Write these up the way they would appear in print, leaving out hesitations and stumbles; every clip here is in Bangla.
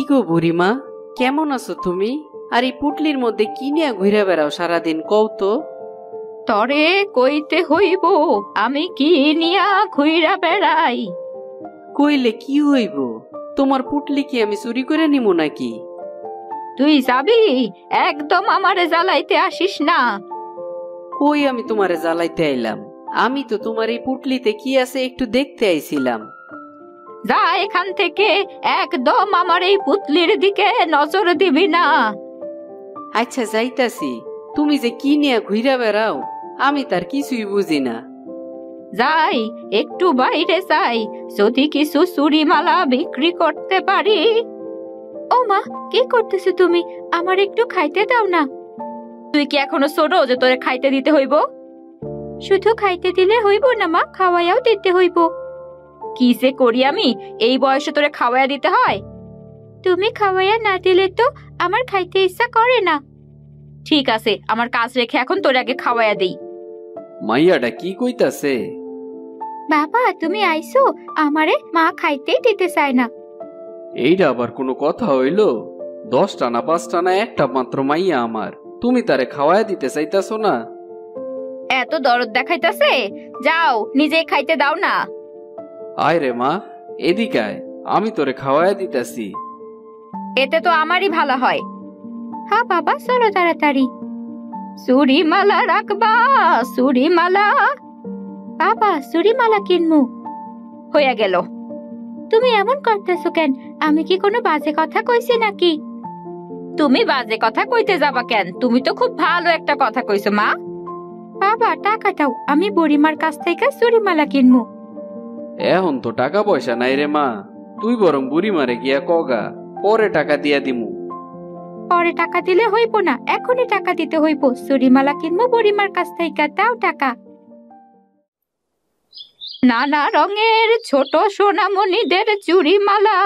গো বুড়িমা, কেমন আছো তুমি? আর এই পুটলির মধ্যে কি নিয়ে ঘুরে বেড়াও সারাদিন, কও তো? তরে কইতে হইব আমি কি নিয়া ঘুইরা বেড়াই। কইলে কি হইব? তোমার পুটলি কি আমি চুরি করে নিমু নাকি? তুই যাবি, একদম আমারে জ্বালাইতে আসিস না। কই আমি তোমারে জ্বালাইতে আইলাম? আমি তো তোমার এই পুটলিতে কি আছে একটু দেখতে আইছিলাম। যা এখান থেকে, একদম আমার এই পুতলির দিকে নজর দিবি না। আচ্ছা যাইতাছি, তুমি যে কি নিয়ে ঘুরে বেড়াও আমি তার কিছুই বুঝি না। যাই একটু বাইরে যাই, যদি কিছু চুরিমালা বিক্রি করতে পারি। ও মা, কি করতেছো তুমি? আমার একটু খাইতে দাও না। তুই কি এখনো ছোট যে তোরে খাইতে দিতে হইব? শুধু খাইতে দিলে হইব না মা, খাওয়াইয়াও দিতে হইব। কি যে করি আমি, এই বয়সে তোরে খাওয়াইয়া দিতে হয়? তুমি খাওয়াইয়া না দিলে তো আমার খাইতে ইচ্ছা করে না। ঠিক আছে, আমার কাজ রেখে এখন তোরে আগে খাওয়াইয়া দেই। মাইয়াটা কি কইতাছে? বাবা তুমি আইছো, আমারে মা খাইতেই দিতে চায় না। এইটা আবার কোনো কথা হইল? 10টা না 5টা না একটা মাত্র মাইয়া আমার, তুমি তারে খাওয়ায় দিতে চাইতাছো না? এত দরদ দেখাইতাছে, যাও নিজেই খাইতে দাও না। আয় রে মা, এদিকে আয়, আমি তোরে খাওয়ায় দিতেছি। এতে তো আমারই ভালো হয়। হ্যাঁ বাবা, চলো তাড়াতাড়ি। চুরিমালা রাখবা, চুরিমালা। বাবা চুরিমালা কিনমু। হইয়া গেল। তুমি এমন করতেছো কেন? আমি কি কোনো বাজে কথা কইছি নাকি? তুমি বাজে কথা কইতে যাবা কেন? তুমি তো খুব ভালো একটা কথা কইছো মা। বাবা টাকা দাও, আমি বুড়িমার কাছ থেকে চুরিমালা কিনমু। এখন তো টাকা পয়সা নাই রে মা, তুই বরং বুড়ি মারে গিয়া কগা, পরে টাকা দিয়া দিমু। পরে টাকা দিলে হইব না, এখনই টাকা দিতে হইব। চুরিমালা কিনবো বুড়িমার কাছ থেকে, দাও টাকা। নানা রঙের ছোট সোনামণিদের চুরিমালা।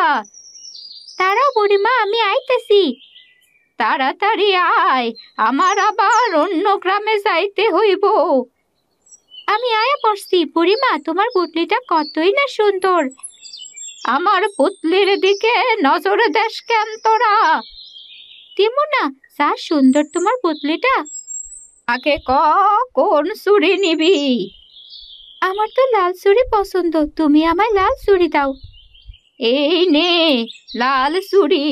তারাও বুড়িমা, আমি আইতেছি। তাড়াতাড়ি আয়, আমার আবার অন্য গ্রামে যাইতে হইব। আমি আয়া পড়ছি বুড়িমা, তোমার পুটলিটা কতই না সুন্দর। আমার পুতলির দিকে নজর দেশ কেন তোরা? দিমু না, যা সুন্দর তোমার পুতলিটা। আগে কোন চুড়ি নিবি? আমার তো লাল চুড়ি পছন্দ, তুমি আমায় লাল চুড়ি দাও। এই নে লাল চুড়ি।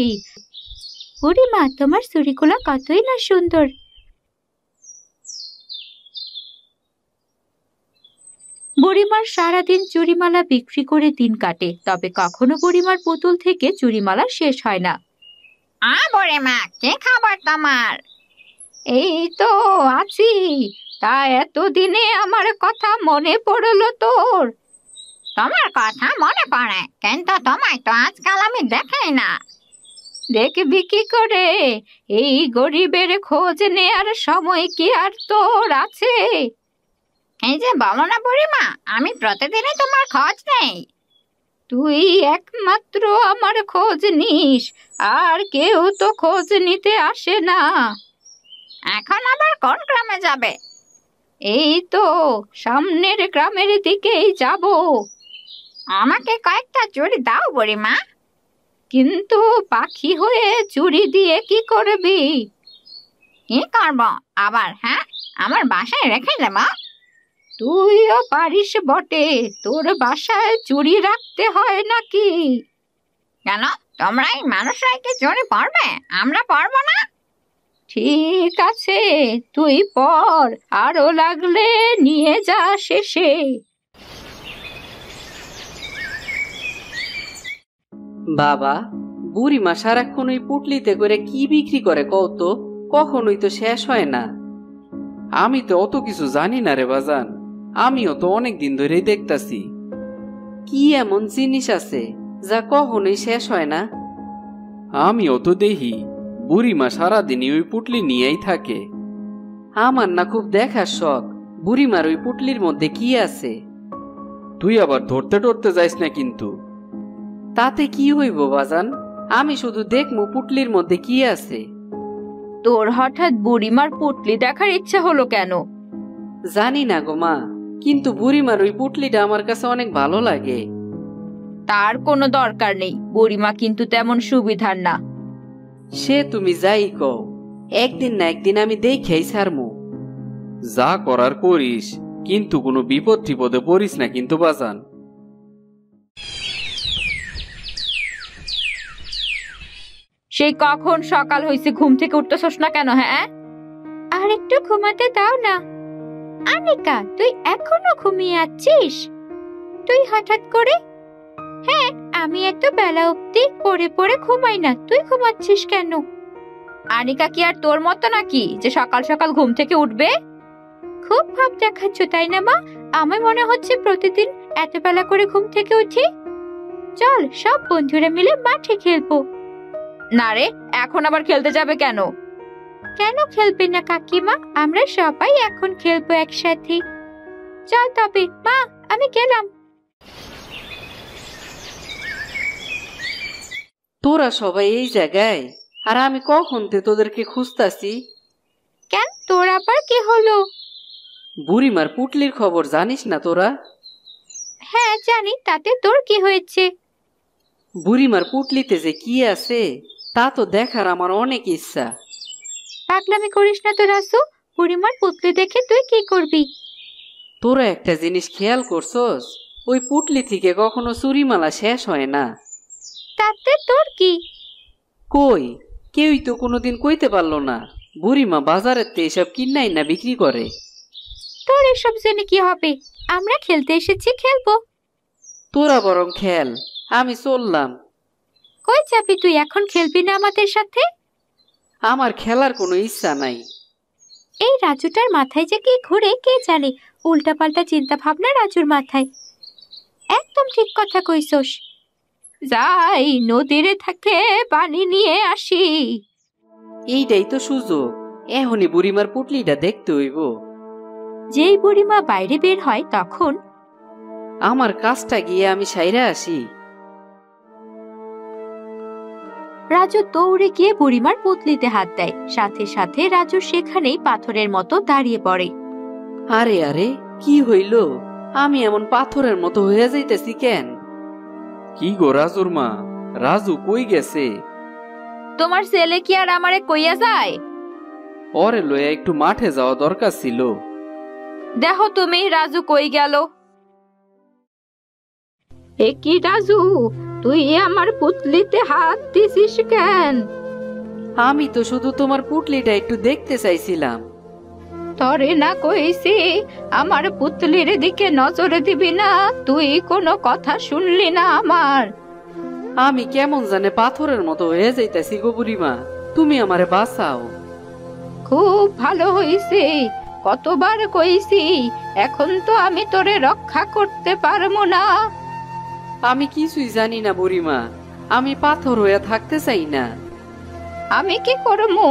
বুড়িমা তোমার চুড়িগুলো কতই না সুন্দর। বুড়িমার সারাদিন চুড়িমালা বিক্রি করে দিন কাটে, তবে কখনো বুড়িমার পুতুল থেকে চুড়িমালা শেষ হয় না। বুড়িমা, কি খাবার তোমার? এই তো আছি। তা এতদিনে আমার কথা মনে পড়লো তোর? তোমার কথা মনে পড়ে, কিন্তু তোমায় তো আজকাল আমি দেখাই না। দেখবি কি করে? এই গরিবের খোঁজ নেয়ার সময় কি আর তোর আছে? এই যে বলো না বুড়িমা, আমি প্রতিদিনই তোমার খোঁজ নেই। তুই একমাত্র আমার খোঁজ নিস, আর কেউ তো খোঁজ নিতে আসে না। এখন আবার কোন গ্রামে যাবে? এই তো সামনের গ্রামের দিকেই যাব। আমাকে কয়েকটা চুড়ি দাও বুড়িমা। কিন্তু পাখি হয়ে চুড়ি দিয়ে কি করবি? কি করব আবার? হ্যাঁ, আমার বাসায় রেখে দেব? তুইও পারিস বটে, তোর বাসায় চুড়ি রাখতে হয় নাকি? কেন, তোমরা এই মানুষরাই কি চুড়ি পরবে? আমরা পরবো না? ঠিক আছে, তুই পর, আরো লাগলে নিয়ে যা শেষে। বাবা, বুড়িমা সারাক্ষণ ওই পুটলিতে করে কি বিক্রি করে কও তো? কখনোই তো শেষ হয় না। আমি তো অত কিছু জানি না রে বাজান, আমিও তো অনেক দিন ধরেই দেখতাছি। কি এমন জিনিস আছে যা কখনোই শেষ হয় না? আমিও তো দেখি বুড়িমা সারাদিনই ওই পুটলি নিয়েই থাকে। আমার না খুব দেখার শখ, বুড়িমার ওই পুটলির মধ্যে কি আছে। তুই আবার ধরতে টরতে যাইস না কিন্তু। তাতে কি হইব বাজান, আমি শুধু দেখমু পুটলির মধ্যে কি আছে। তোর হঠাৎ বুড়িমার পুটলি দেখার ইচ্ছা হলো কেন? জানি না গো মা, কিন্তু বুড়িমার ওই পুটলিটা আমার কাছে অনেক ভালো লাগে। তার কোনো দরকার নেই, বুড়িমা কিন্তু তেমন সুবিধার না। সে তুমি যাই কও, একদিন না একদিন আমি দেখেই ছাড়মু। যা করার করিস, কিন্তু কোনো বিপদ টিপদে পড়িস না কিন্তু বাজান। সেই কখন সকাল হয়েছে, ঘুম থেকে উঠতেছস না কেন? হ্যাঁ, আর একটু ঘুমাতে দাও না। আনিকা, তুই এখনো ঘুমিয়ে আছিস? তুই হঠাৎ করে? হ্যাঁ, আমি এত বেলা অবধি পড়ে পড়ে ঘুমাই না, তুই ঘুমাচ্ছিস কেন? আনিকা কি আর তোর মতো নাকি যে সকাল সকাল ঘুম থেকে উঠবে? খুব ভাব দেখাচ্ছ তাই না মা? আমার মনে হচ্ছে প্রতিদিন এত বেলা করে ঘুম থেকে উঠি। চল সব বন্ধুরা মিলে মাঠে খেলবো। না রে, এখন আবার খেলতে যাবে কেন? কেন খেলবে না কাকিমা, আমরা সবাই এখন খেলবো একসাথে। চল তবে মা, আমি গেলাম। তোরা সবাই এই জায়গায়, আর আমি কখন তোদেরকে খুঁজতাছি। কেন, তোর আবার কি হলো? বুড়িমার পুটলির খবর জানিস না তোরা? হ্যাঁ জানি, তাতে তোর কি হয়েছে? বুড়িমার পুটলিতে যে কি আছে তা তো দেখার আমার অনেক ইচ্ছা। পাগলামি করিস না তো রাসু, বুড়িমার পুতলি দেখে তুই কি করবি? তোরা একটা জিনিস খেয়াল করছস, ওই পুটলি থেকে কখনো চুরিমালা শেষ হয় না। তাতে তোর কি? কই, কেউই তো কোনোদিন কইতে পারলো না বুড়িমা বাজারের তে এসব কিনাই না বিক্রি করে। তোর এসব জেনে কি হবে? আমরা খেলতে এসেছি, খেলবো। তোরা বরং খেল, আমি চললাম। কই যাবি তুই? এখন খেলবি না আমাদের সাথে? আমার খেলার কোনো ইচ্ছা নাই। এই রাজুটার মাথায় যে কি ঘুরে কে জানে, উল্টাপাল্টা চিন্তা ভাবনা রাজুর মাথায়। একদম ঠিক কথা কইছস। যাই নদীরে থাকে পানি নিয়ে আসি। এইটাই তো সুযোগ, এখনই বুড়িমার পুটলিটা দেখতে হইব। যেই বুড়িমা বাইরে বের হয় তখন আমার কাজটা গিয়ে আমি সাইরা আসি। রাজু দৌড়ে গিয়ে বুড়িমার পুতলিতে হাত দেয়, সাথে সাথে রাজু সেখানেই পাথরের মতো দাঁড়িয়ে পড়ে। আরে আরে, কি হইল? আমি এমন পাথরের মতো হয়ে যাইতেছি কেন? কি গো রাজুর মা, রাজু কই গেছে? তোমার ছেলে কি আর আমারে কইয়া যায়? ওরে লইয়া একটু মাঠে যাওয়া দরকার ছিল। দেখো তুমি রাজু কই গেল। এ কি রাজু, তুই আমার পুতলিতে হাত দিছিস কেন? আমি তো শুধু তোমার পুটলিটা একটু দেখতে চাইছিলাম। তরে না কইছি আমার পুতলির দিকে নজর দিবি না? তুই কোনো কথা শুনলি না আমার? আমি কেমন জানে পাথরের মতো হয়ে যাইতেছি গো বুড়িমা, তুমি আমারে বাঁচাও। খুব ভালো হইছে, কতবার কইছি, এখন তো আমি তোরে রক্ষা করতে পারবো না। আমি কিছুই জানি না বুড়িমা, আমি পাথর হয়ে থাকতে চাই না। আমি কি করবো?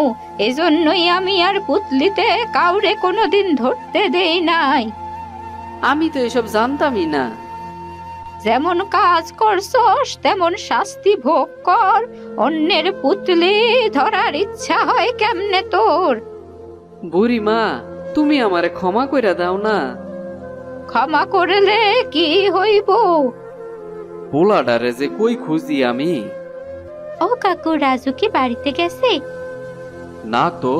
এজন্যই আমি আর পুতলিতে কাউরে কোনোদিন ধরতে দেই নাই। আমি তো এসব জানতামই না। যেমন কাজ করছস তেমন শাস্তি ভোগ কর। অন্যের পুতলি ধরার ইচ্ছা হয় কেমনে তোর? বুড়িমা, তুমি আমারে ক্ষমা কইরা দাও না। ক্ষমা করলে কি হইব? পোলাডারে যে কই খুঁজি আমি। ও কাকু, রাজু কি বাড়িতে গেছে? না তো,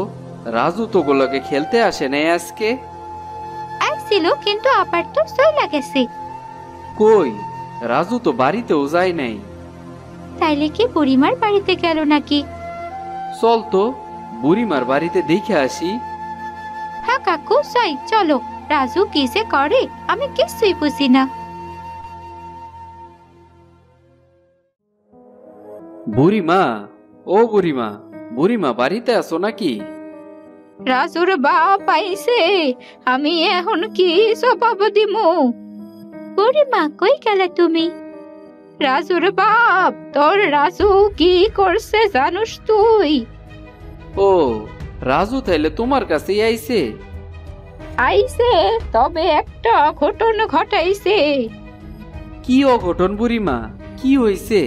রাজু তো গোলাকে খেলতে আসে নাই আজকে। আসছিল, কিন্তু আবার তো চইলা গেছে। কই, রাজু তো বাড়িতেও যায় নাই। তাইলে কি বুড়িমার বাড়িতে গেল নাকি? চল তো বুড়িমার বাড়িতে দেখে আসি। হ্যাঁ কাকু, যাই চলো। রাজু কি যে করে আমি কিছুই বুঝি না। বুড়িমা, ও বুড়িমা, বুড়িমা বাড়িতে আছো নাকি? রাজুর বাপ আইছে, আমি এখন কি জবাব দিমু? বুড়িমা, কই গেলে তুমি? রাজুর বাপ, তোর রাজু কি করছে জানুস তুই? ও, রাজু তাইলে তোমার কাছেই আইছে? আইছে, তবে একটা অঘটন ঘটাইছে। কি অঘটন বুড়িমা, কি হইছে?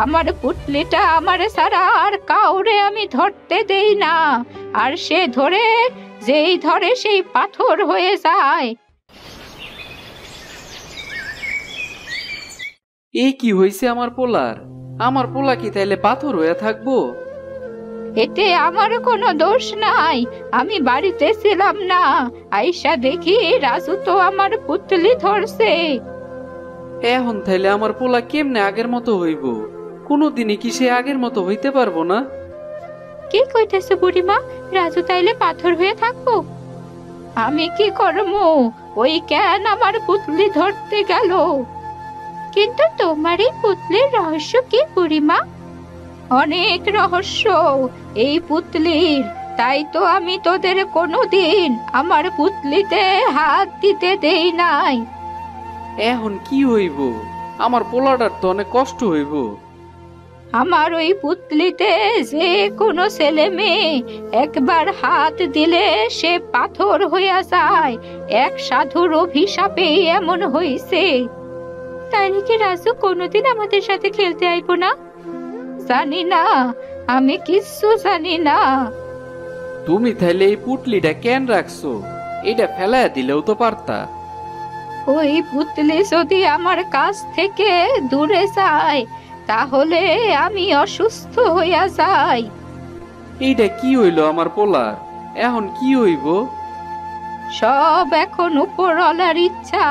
আমার পুটলিটা আমার সারা আর কাউরে আমি ধরতে দেই না, আর সে ধরে, যেই ধরে সেই পাথর হয়ে যায়। এই কি হয়েছে আমার পোলার? আমার পোলা কি তাইলে পাথর হয়ে থাকবো? এতে আমার কোনো দোষ নাই। আমি বাড়িতে ছিলাম না, আইসা দেখি রাজু তো আমার পুতলি ধরছে। এখন তাইলে আমার পোলা কেমনে আগের মতো হইব? কোনোদিনই কি সে আগের মতো হইতে পারবো না? কি কইতেছে বুড়িমা? রাজু তাইলে পাথর হয়ে থাকবো? আমি কি করবো? ওই কেন আমার পুতলি ধরতে গেল? কিন্তু তোমার এই পুতলির রহস্য কি বুড়িমা? অনেক রহস্য এই পুতলির, তাই তো আমি তোদের কোনোদিন আমার পুতলিতে হাত দিতে দেই নাই। এখন কি হইব? আমার পোলাটার তো অনেক কষ্ট হইব। আমার ওই পুতলিতে যে কোনো ছেলে মেয়ে একবার হাত দিলে সে পাথর হইয়া যায়। এক সাধুর অভিশাপে এমন হইছে। তাইলে কি রাজু কোনোদিন আমাদের সাথে খেলতে আইব না? জানি না, আমি কিচ্ছু জানি না। তুমি তাইলে এই পুটলিটা কেন রাখছো? এটা ফেলায় দিলেও তো পারতা। ওই পুতলি যদি আমার কাছ থেকে দূরে যায় তাহলে আমি অসুস্থ হইয়া যাই। এইটা কি হইল আমার পোলার? এখন কি হইব? সব এখন উপরওয়ালার ইচ্ছা।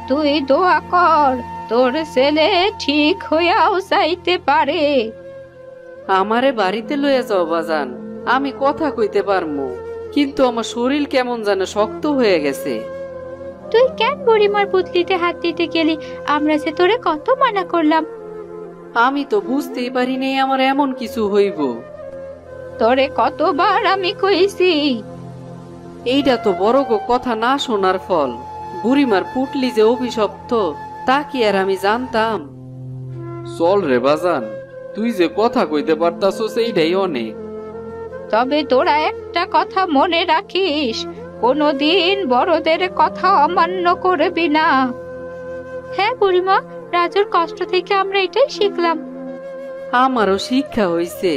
তুই দোয়া কর, তোর ছেলে ঠিক হইয়াও যাইতে পারে। আমারে বাড়িতে লইয়া যাও বাজান, আমি কথা কইতে পারমু, কিন্তু আমার শরীর কেমন যেন শক্ত হয়ে গেছে। তুই কেন বুড়িমার পুতলিতে হাত দিতে গেলি? আমরা যে তোরে কত মানা করলাম। আমি তো বুঝতেই পারি নাই আমার এমন কিছু হইব। তোরে কতবার আমি কইছি। এইটা তো বড় গো কথা না শোনার ফল। বুড়িমার পুটলি যে অভিশপ্ত তা কি আর আমি জানতাম? চল রে বাজান, তুই যে কথা কইতে পারতাছস এইটাই অনেক। তবে তোরা একটা কথা মনে রাখিস, কোনোদিন বড়দের কথা অমান্য করবি না। হ্যাঁ বুড়িমা, রাজুর কষ্ট থেকে আমরা এটাই শিখলাম। আমারও শিক্ষা হইছে।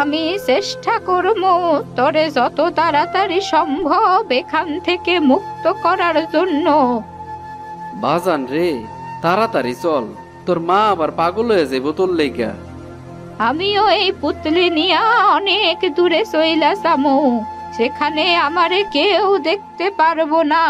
আমি চেষ্টা করব তোরে যত তাড়াতাড়ি সম্ভব এখান থেকে মুক্ত করার জন্য। বাজান রে, তাড়াতাড়ি চল, তোর মা আবার পাগল হয়ে যাইব তোর লেগা। আমিও এই পুতলি নিয়া অনেক দূরে চইলা যামু, সেখানে আমারে কেউ দেখতে পারবো না।